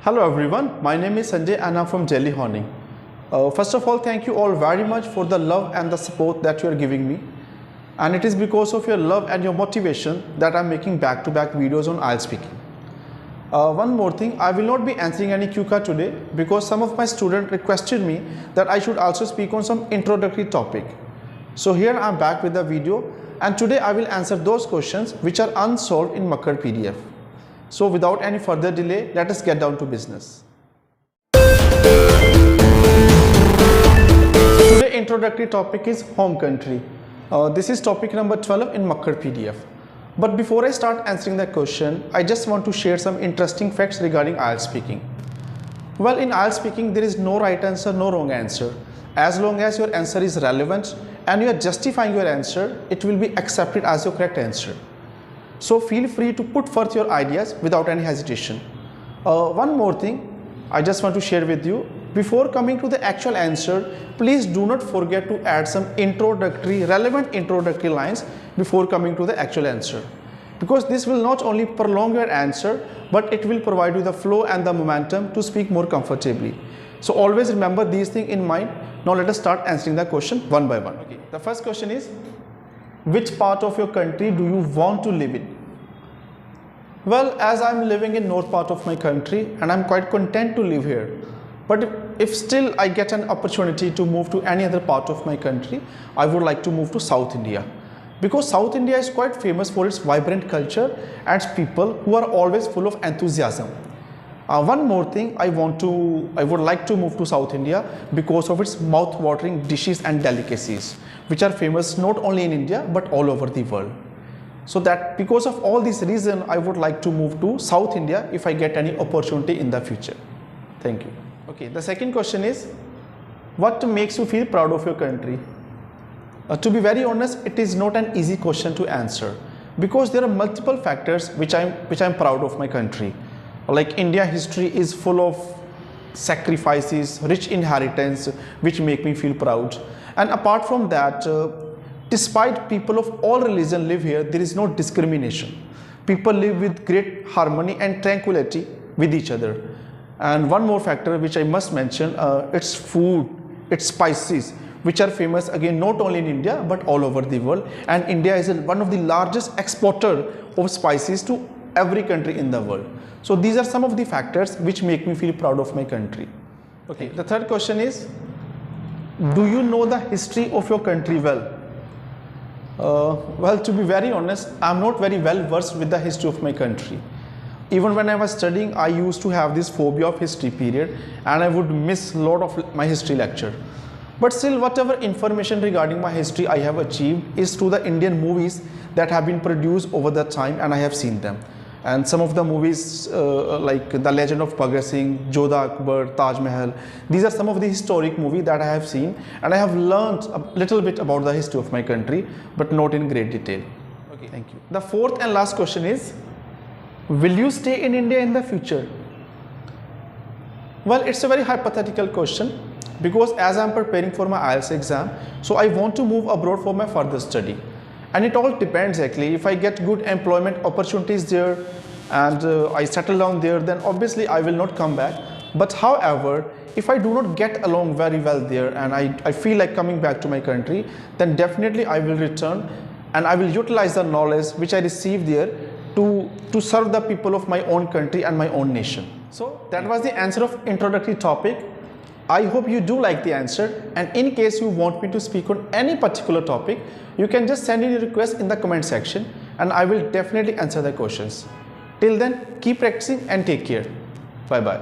Hello everyone, my name is Sanjay and I'm from Jelly Honey. First of all, thank you all very much for the love and the support that you are giving me. And it is because of your love and your motivation that I'm making back-to-back videos on IELTS speaking. One more thing, I will not be answering any QCA today because some of my students requested me that I should also speak on some introductory topic. So here I'm back with the video, and today I will answer those questions which are unsolved in Makkar PDF. So without any further delay, let us get down to business. Today's introductory topic is home country. This is topic number 12 in Makkar PDF. But before I start answering the question, I just want to share some interesting facts regarding IELTS speaking. Well, in IELTS speaking, there is no right answer, no wrong answer. As long as your answer is relevant and you are justifying your answer, it will be accepted as your correct answer. So feel free to put forth your ideas without any hesitation. One more thing I just want to share with you. Before coming to the actual answer, please do not forget to add some relevant introductory lines before coming to the actual answer. Because this will not only prolong your answer, but it will provide you the flow and the momentum to speak more comfortably. So always remember these things in mind. Now let us start answering the question one by one. Okay. The first question is, which part of your country do you want to live in? Well, as I'm living in north part of my country and I'm quite content to live here. But if still I get an opportunity to move to any other part of my country, I would like to move to South India. Because South India is quite famous for its vibrant culture and people who are always full of enthusiasm. One more thing, I would like to move to South India because of its mouth-watering dishes and delicacies, which are famous not only in India but all over the world. So that because of all these reasons, I would like to move to South India if I get any opportunity in the future. Thank you. Okay, the second question is, what makes you feel proud of your country? To be very honest, it is not an easy question to answer because there are multiple factors which I'm proud of my country. Like India history is full of sacrifices, rich inheritance, which make me feel proud. And apart from that, despite people of all religion live here, there is no discrimination. People live with great harmony and tranquility with each other. And one more factor which I must mention, it's food, it's spices, which are famous again not only in India but all over the world. And India is one of the largest exporter of spices to every country in the world. So these are some of the factors which make me feel proud of my country. Okay, the third question is, do you know the history of your country well? Well, to be very honest, I'm not very well versed with the history of my country. Even when I was studying, I used to have this phobia of history period and I would miss a lot of my history lecture. But still, whatever information regarding my history I have achieved is through the Indian movies that have been produced over the time, and I have seen them. And some of the movies like The Legend of Bhagat Singh, Jodha Akbar, Taj Mahal, these are some of the historic movies that I have seen, and I have learned a little bit about the history of my country, but not in great detail. Okay, thank you. The fourth and last question is, will you stay in India in the future? Well, it's a very hypothetical question because as I'm preparing for my IELTS exam, so I want to move abroad for my further study. And it all depends actually. If I get good employment opportunities there and I settle down there, then obviously I will not come back. But however, if I do not get along very well there and I feel like coming back to my country, then definitely I will return and I will utilize the knowledge which I received there to serve the people of my own country and my own nation. So that was the answer of introductory topic. I hope you do like the answer, and in case you want me to speak on any particular topic, you can just send in your request in the comment section and I will definitely answer the questions. Till then, keep practicing and take care. Bye bye.